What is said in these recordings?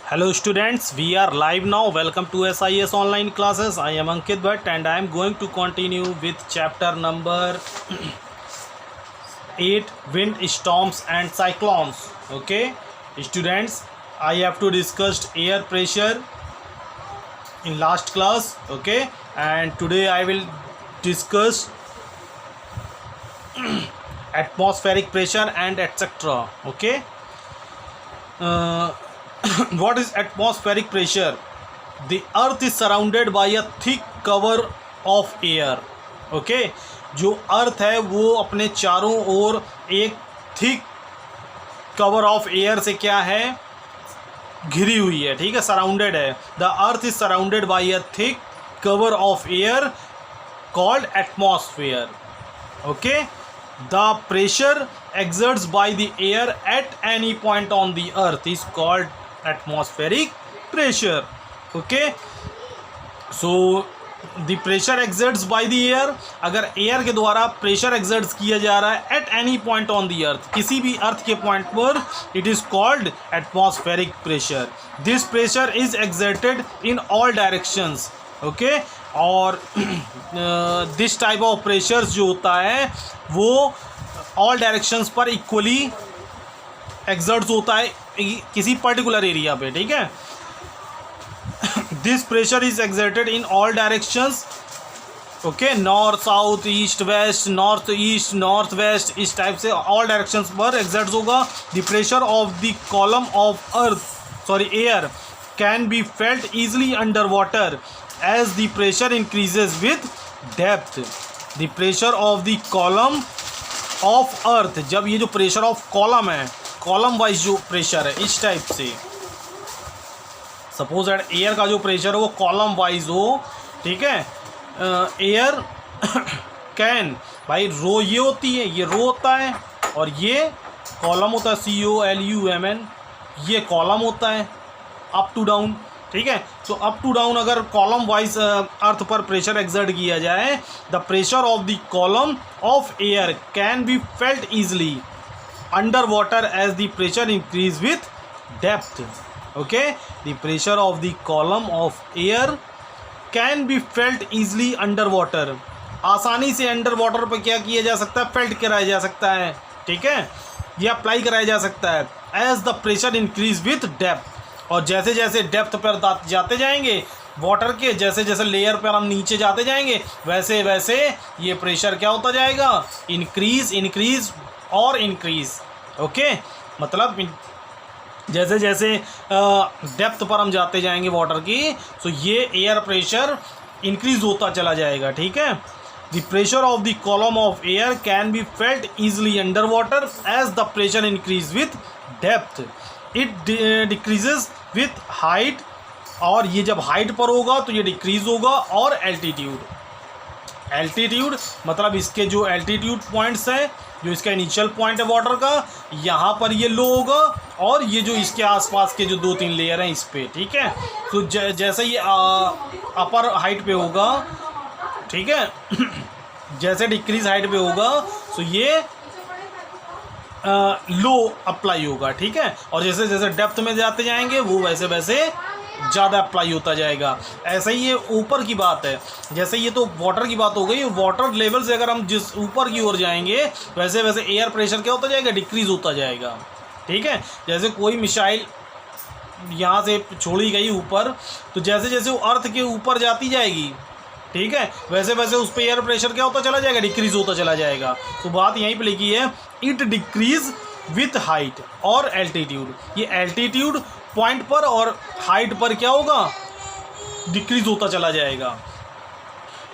Hello students, we are live now. Welcome to SIS online classes. I am Ankit Bhatt and I am going to continue with chapter number 8, wind storms and cyclones. Okay students, I have to discuss air pressure in last class. Okay, and today I will discuss atmospheric pressure and etc. Okay, what is atmospheric pressure? The earth is surrounded by a thick cover of air. Okay, जो अर्थ है वो अपने चारों ओर एक thick cover of air से क्या है, घिरी हुई है. ठीक है, सराउंडेड है. The earth is surrounded by a thick cover of air called atmosphere. Okay, the pressure exerts by the air at any point on the earth is called atmospheric pressure. Okay, so the pressure exerts by the air, अगर air के द्वारा pressure exerts किया जा रहा है at any point on the earth, किसी भी अर्थ के पॉइंट पर, it is called atmospheric pressure. This pressure is exerted in all directions. Okay, और दिस टाइप ऑफ प्रेशर्स जो होता है वो ऑल डायरेक्शंस पर इक्वली एक्सर्ट्स होता है किसी पर्टिकुलर एरिया पे. ठीक है, this pressure is exerted in all directions. Okay, north south east west, north east north west, इस टाइप से ऑल डायरेक्शंस पर एक्सर्ट्स होगा. The pressure of the column of air can be felt easily under water as the pressure increases with depth. The pressure of the column of earth, जब ये जो pressure of column है, column wise जो pressure है, इस type से suppose that air का जो प्रेशर है वो कॉलम वाइज हो. ठीक है, एयर कैन, भाई रो ये होती है, ये रो होता है और ये कॉलम होता है, COLUMN, ये कॉलम होता है अप टू डाउन. ठीक है, तो अप टू डाउन अगर कॉलम वाइज अर्थ पर प्रेशर एक्सर्ट किया जाए, the pressure of the column of air can be felt easily under water as the pressure increase with depth. Okay, the pressure of the column of air can be felt easily under water, आसानी से under water पर क्या किया जा सकता है, felt कराया जा सकता है. ठीक है, यह अप्लाई कराया जा सकता है as the pressure increase with depth. और जैसे जैसे डेप्थ पर जाते जाएंगे वाटर के, जैसे जैसे लेयर पर हम नीचे जाते जाएंगे, वैसे वैसे ये प्रेशर क्या होता जाएगा, इंक्रीज इंक्रीज और इंक्रीज. ओके, मतलब जैसे जैसे डेप्थ पर हम जाते जाएंगे वाटर की, तो ये एयर प्रेशर इंक्रीज होता चला जाएगा. ठीक है, the pressure of the column of air can be felt easily under water as the pressure increase with depth. It decreases with height, और ये जब हाइट पर होगा तो ये डिक्रीज होगा. और एल्टीट्यूड, एल्टीट्यूड मतलब इसके जो एल्टीट्यूड पॉइंट्स हैं, जो इसका इनिशियल पॉइंट है वाटर का, यहाँ पर ये लो होगा और ये जो इसके आसपास के जो 2-3 लेयर हैं इस पे. ठीक है, तो जैसे ये अपर हाइट पे होगा, ठीक है, जैसे डिक्रीज हाइट पे होगा तो ये लो अप्लाई होगा. ठीक है, और जैसे जैसे डेप्थ में जाते जाएंगे वो वैसे वैसे ज़्यादा अप्लाई होता जाएगा. ऐसे ही ये ऊपर की बात है, जैसे ये तो वाटर की बात हो गई, वाटर लेवल से अगर हम जिस ऊपर की ओर जाएंगे वैसे वैसे एयर प्रेशर क्या होता जाएगा, डिक्रीज होता जाएगा. ठीक है, जैसे कोई मिसाइल यहाँ से छोड़ी गई ऊपर, तो जैसे जैसे वो अर्थ के ऊपर जाती जाएगी, ठीक है, वैसे वैसे उस पर एयर प्रेशर क्या होता चला जाएगा, डिक्रीज होता चला जाएगा. तो बात यहीं पे लिखी है, इट डिक्रीज विथ हाइट और एल्टीट्यूड. ये एल्टीट्यूड पॉइंट पर और हाइट पर क्या होगा, डिक्रीज होता चला जाएगा.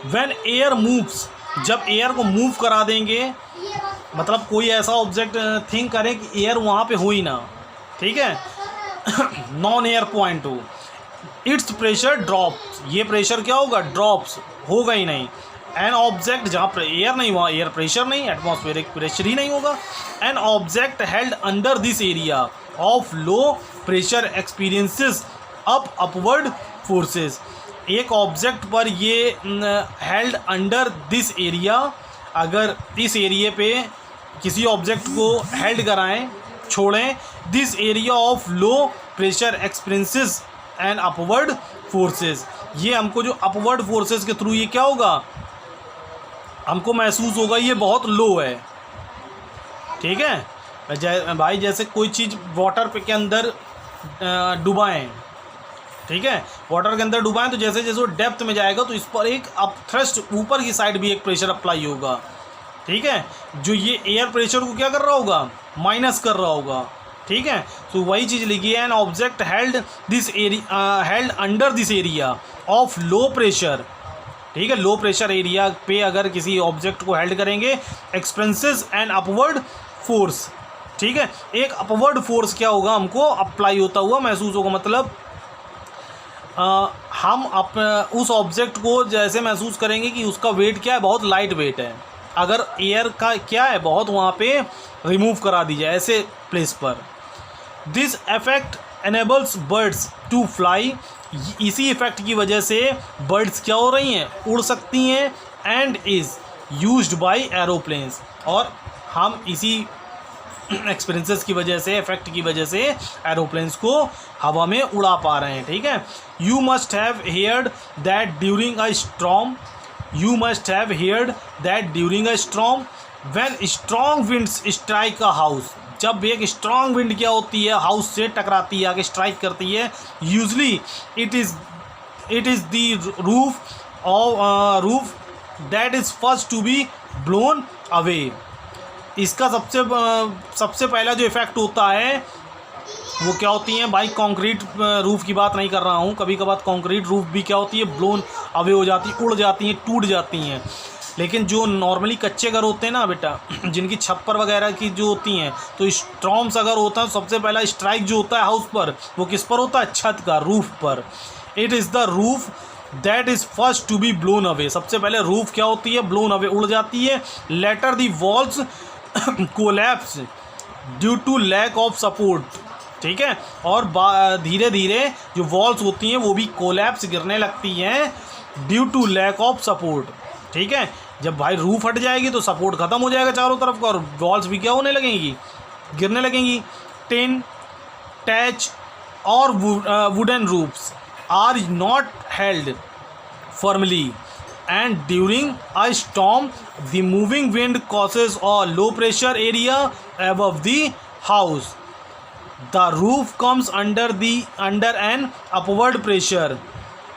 व्हेन एयर मूव्स, जब एयर को मूव करा देंगे, मतलब कोई ऐसा ऑब्जेक्ट थिंक करें कि एयर वहाँ पे हो ही ना, ठीक है, नॉन एयर पॉइंट हो, इट्स प्रेशर ड्रॉप्स, ये प्रेशर क्या होगा, ड्रॉप्स होगा ही नहीं. एन ऑब्जेक्ट, जहाँ पर एयर नहीं वहाँ एयर प्रेशर नहीं, एटमॉस्फेरिक प्रेशर ही नहीं होगा. An object held under this area of low pressure experiences upward forces. एक ऑब्जेक्ट पर ये हेल्ड अंडर दिस एरिया, अगर इस एरिए पे किसी ऑब्जेक्ट को हेल्ड कराएं, छोड़ें, this area of low pressure experiences and upward forces. ये हमको जो अपवर्ड फोर्सेस के थ्रू ये क्या होगा, हमको महसूस होगा ये बहुत लो है। ठीक है भाई, जैसे कोई चीज़ वाटर के अंदर डुबाएं, ठीक है, वाटर के अंदर डुबाएं तो जैसे जैसे वो डेप्थ में जाएगा तो इस पर एक अप थ्रस्ट ऊपर की साइड भी एक प्रेशर अप्लाई होगा। ठीक है, जो ये एयर प्रेशर को क्या कर रहा होगा, माइनस कर रहा होगा। ठीक है, तो वही चीज़ लिखी है, an object held this area held under this area of low pressure. ठीक है, लो प्रेशर एरिया पे अगर किसी ऑब्जेक्ट को हेल्ड करेंगे, एक्सपेंसेस एंड अपवर्ड फोर्स। ठीक है, एक अपवर्ड फोर्स क्या होगा, हमको अप्लाई होता हुआ महसूस होगा। मतलब हम उस ऑब्जेक्ट को जैसे महसूस करेंगे कि उसका वेट क्या है, बहुत लाइट वेट है। अगर एयर का क्या है, बहुत वहाँ पे रिमूव करा दी जाए ऐसे प्लेस पर। This effect enables birds to fly. इसी इफेक्ट की वजह से बर्ड्स क्या हो रही हैं, उड़ सकती हैं। And is used by aeroplanes, और हम इसी एक्सपीरियंसेस की वजह से, इफेक्ट की वजह से एरोप्लेन्स को हवा में उड़ा पा रहे हैं। ठीक है, you must have heard that during a storm, you must have heard that during a storm when strong winds strike a house. जब एक स्ट्रॉन्ग विंड क्या होती है, हाउस से टकराती है, आगे स्ट्राइक करती है, usually it is the roof that is first to be blown away. इसका सबसे पहला जो इफ़ेक्ट होता है वो क्या होती है भाई, कंक्रीट रूफ़ की बात नहीं कर रहा हूँ, कभी कभार कंक्रीट रूफ़ भी क्या होती है, ब्लोन अवे हो जाती है, उड़ जाती हैं, टूट जाती हैं। लेकिन जो नॉर्मली कच्चे घर होते हैं ना बेटा, जिनकी छप्पर वगैरह की जो होती हैं, तो स्टॉर्म्स अगर होता है, सबसे पहला स्ट्राइक जो होता है हाउस पर, वो किस पर होता है, छत का, रूफ़ पर। It is the roof that is first to be blown away. सबसे पहले रूफ़ क्या होती है, ब्लोन अवे, उड़ जाती है। Later the walls collapse due to lack of support. ठीक है, और धीरे धीरे जो वॉल्स होती हैं वो भी कोलैप्स, गिरने लगती हैं, due to lack of support. ठीक है, जब भाई रूफ हट जाएगी तो सपोर्ट ख़त्म हो जाएगा चारों तरफ का, और वॉल्स भी क्या होने लगेंगी, गिरने लगेंगी। टिन, टैच और wooden roofs are not held firmly and during a storm the moving wind causes a low pressure area above the house. The roof comes under an upward pressure.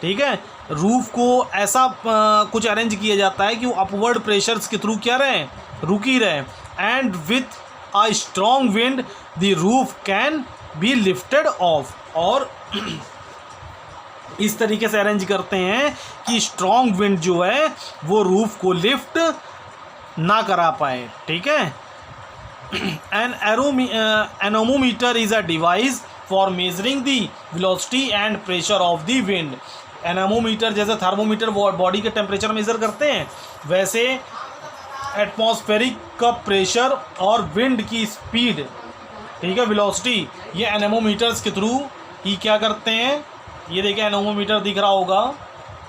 ठीक है, roof को ऐसा कुछ arrange किया जाता है कि वो अपवर्ड प्रेशर्स के थ्रू क्या रहे, रुकी रहे। And with a strong wind the roof can be lifted of. और इस तरीके से अरेंज करते हैं कि स्ट्रॉन्ग विंड जो है वो रूफ को लिफ्ट ना करा पाए। ठीक है, an anemometer is a device for measuring the velocity and pressure of the wind. Anemometer जैसे थर्मोमीटर बॉडी के टेम्परेचर मेज़र करते हैं, वैसे एटमॉस्फेरिक का प्रेशर और विंड की स्पीड, ठीक है, वेलोसिटी, ये एनोमोमीटर्स के थ्रू ही क्या करते हैं। ये देखिए एनोमोमीटर दिख रहा होगा,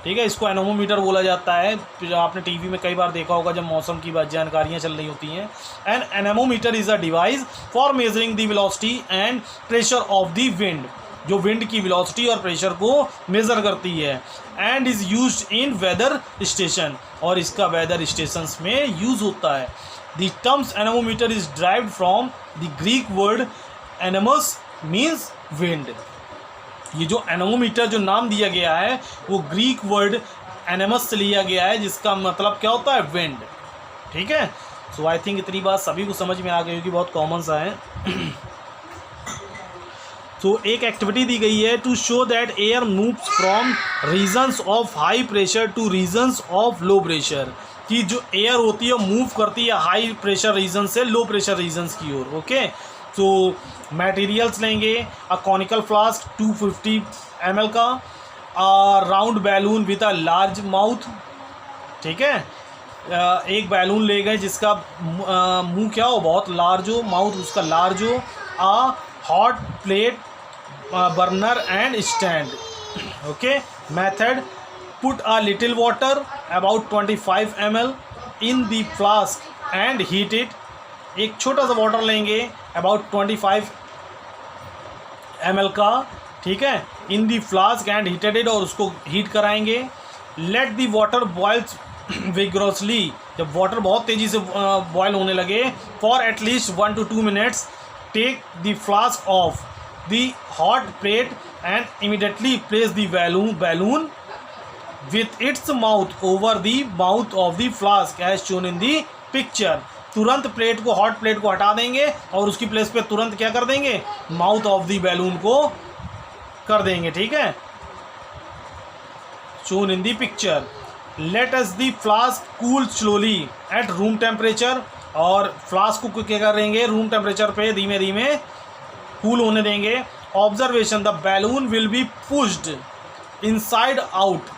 ठीक है, इसको एनोमोमीटर बोला जाता है। आपने टीवी में कई बार देखा होगा जब मौसम की बात जानकारियाँ चल रही होती हैं। An anemometer is a device for measuring the velocity and pressure of the wind, जो विंड की वेलोसिटी और प्रेशर को मेज़र करती है। And is used in weather station, और इसका वेदर स्टेशंस में यूज़ होता है। The terms anemometer is derived from the Greek word anemos means wind. ये जो एनोमोमीटर जो नाम दिया गया है वो ग्रीक वर्ड एनेमस से लिया गया है, जिसका मतलब क्या होता है, विंड। ठीक है, सो आई थिंक इतनी बात सभी को समझ में आ गई होगी, बहुत कॉमन सा है। तो एक एक्टिविटी दी गई है, to show that air moves from regions of high pressure to regions of low pressure, कि जो एयर होती है मूव करती है हाई प्रेशर रीजन से लो प्रेशर रीजन्स की ओर। ओके, तो मटेरियल्स लेंगे, अ कॉनिकल फ्लास्क 250 ml का, round balloon with a large mouth. ठीक है, एक बैलून ले गए जिसका मुंह क्या हो, बहुत लार्ज हो, माउथ उसका लार्ज हो। A hot plate, burner and stand. Okay, method, put a little water about 25 ml in the flask and heat it. एक छोटा सा वाटर लेंगे अबाउट 25 ml का, ठीक है, in the flask and heated it, और उसको हीट कराएंगे। Let the water boils vigorously, जब वाटर बहुत तेज़ी से बॉयल होने लगे, for at least 1 to 2 minutes, take the flask off the hot plate and immediately place the balloon with its mouth over the mouth of the flask as shown in the picture। तुरंत plate को, hot plate को हटा देंगे और उसकी place पे तुरंत क्या कर देंगे, माउथ ऑफ द बैलून को कर देंगे, ठीक है, shown in the picture। let us the flask cool slowly at room temperature, और फ्लास्क को क्या करेंगे, रूम टेम्परेचर पे धीमे धीमे कूल होने देंगे। Observation, the balloon will be pushed inside out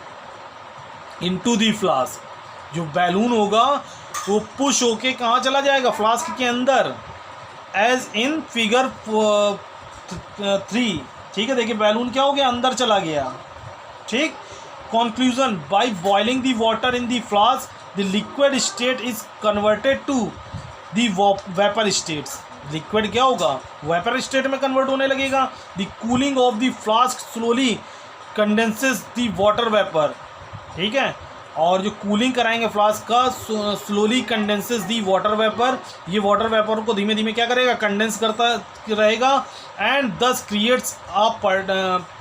into the flask, जो बैलून होगा वो पुश होके कहाँ चला जाएगा, फ्लास्क के अंदर, एज इन फिगर 3, ठीक है। देखिए बैलून क्या हो गया, अंदर चला गया, ठीक। Conclusion, by boiling the water in the flask the liquid state is converted to the vapour states. Liquid क्या होगा, वेपर स्टेट में कन्वर्ट होने लगेगा। The cooling of the flask slowly condenses the water vapour, ठीक है, और जो cooling कराएंगे फ्लास्क का, slowly condenses the water vapour, ये वाटर वेपर को धीमे धीमे क्या करेगा, कंडेंस करता रहेगा, and this creates a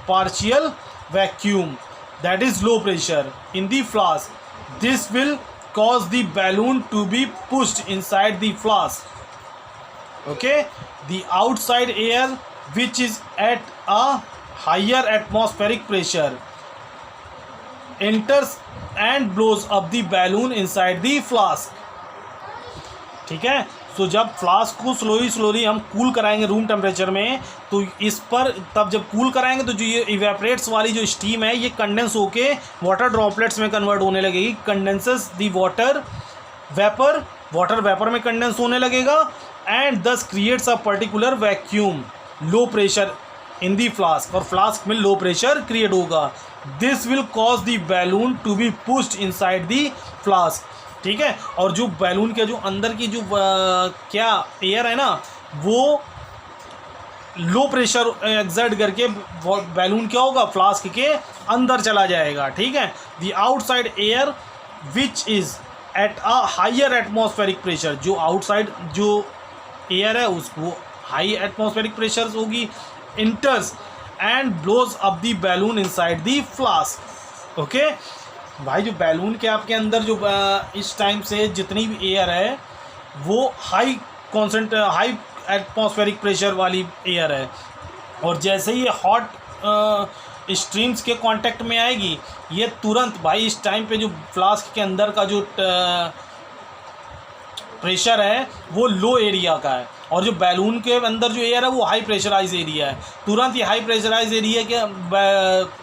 partial vacuum that is low pressure in the flask. This will cause the balloon to be pushed inside the flask. Okay, the outside air which is at a higher atmospheric pressure enters and blows up the balloon inside the flask, ठीक है। तो जब flask को slowly हम cool कराएंगे room temperature में, तो इस पर तब जब कूल कराएंगे तो जो ये इवेपरेट्स वाली जो स्टीम है ये कंडेंस होके वाटर ड्रॉपलेट्स में कन्वर्ट होने लगेगी। कंडेंसेस द वाटर वेपर में कंडेंस होने लगेगा, and this creates a particular vacuum low pressure in the flask, और फ्लास्क में लो प्रेशर क्रिएट होगा। This will cause the balloon to be pushed inside the flask, ठीक है। और जो बैलून के जो अंदर की जो क्या एयर है ना, वो लो प्रेशर एक्सर्ट करके बैलून क्या होगा, फ्लास्क के अंदर चला जाएगा, ठीक है। The outside air which is at a higher atmospheric pressure, जो आउटसाइड जो एयर है उसको हाई एटमॉस्फेरिक प्रेशर होगी, enters and blows up the balloon inside the flask. Okay भाई, जो बैलून के आपके अंदर जो इस टाइम से जितनी भी एयर है वो हाई एटमॉस्फेरिक प्रेशर वाली एयर है, और जैसे ही ये हॉट स्ट्रीम्स के कांटेक्ट में आएगी, ये तुरंत भाई इस टाइम पे जो फ्लास्क के अंदर का जो प्रेशर है वो लो एरिया का है, और जो बैलून के अंदर जो एयर है वो हाई प्रेशराइज एरिया है। तुरंत ये हाई प्रेशराइज एरिया के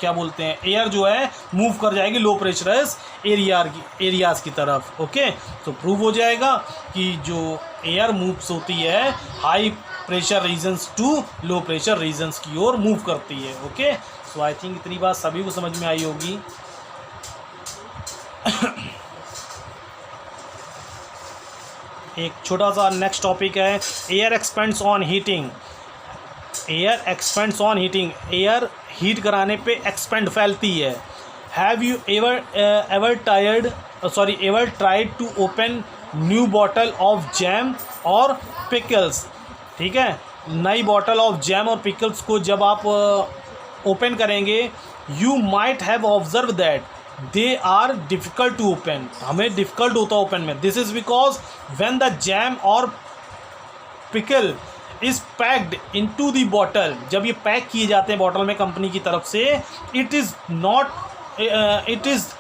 क्या बोलते हैं, एयर जो है मूव कर जाएगी लो प्रेशराइज एरियाज़ की तरफ। ओके, तो प्रूव हो जाएगा कि जो एयर मूव्स होती है high pressure regions to low pressure regions की ओर मूव करती है। ओके, सो आई थिंक इतनी बात सभी को समझ में आई होगी। एक छोटा सा नेक्स्ट टॉपिक है, air expands on heating. Air expands on heating, air heat कराने पे एक्सपेंड फैलती है। Have you ever tried to open new bottle of jam और पिकल्स? ठीक है, नई बॉटल ऑफ जैम और पिकल्स को जब आप ओपन करेंगे, you might have observe that they are difficult to open, हमें डिफ़िकल्ट होता है ओपन में। This is because when the jam और pickle is packed into the bottle, जब ये पैक किए जाते हैं बॉटल में कंपनी की तरफ से, it is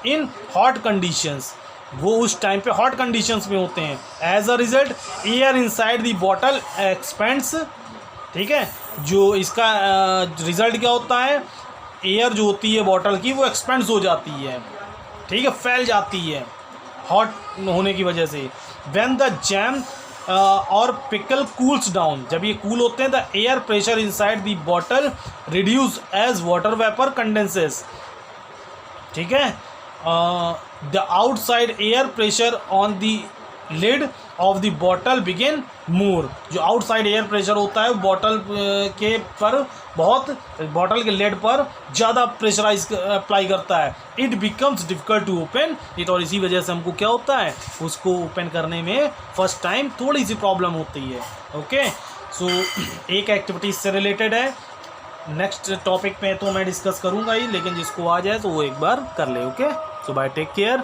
in hot conditions, वो उस टाइम पे हॉट कंडीशंस में होते हैं। As a result air inside the bottle expands. ठीक है, जो इसका रिज़ल्ट क्या होता है, एयर जो होती है बॉटल की वो एक्सपेंड्स हो जाती है, ठीक है, फैल जाती है हॉट होने की वजह से। व्हेन द जैम और पिकल कूल्स डाउन, जब ये कूल होते हैं, the air pressure inside the bottle reduce as water vapour condenses. ठीक है, the outside air pressure on the lid of the bottle begin more. जो आउटसाइड एयर प्रेशर होता है बॉटल के पर बहुत, बॉटल के लेड पर ज़्यादा प्रेशराइज अप्लाई करता है। It becomes difficult to open it, और इसी वजह से हमको क्या होता है, उसको ओपन करने में फर्स्ट टाइम थोड़ी सी प्रॉब्लम होती है। ओके, सो एक एक्टिविटी से रिलेटेड है, नेक्स्ट टॉपिक पे तो मैं डिस्कस करूँगा ही, लेकिन जिसको आ जाए तो वो एक बार कर ले। ओके, सो बाय, टेक केयर।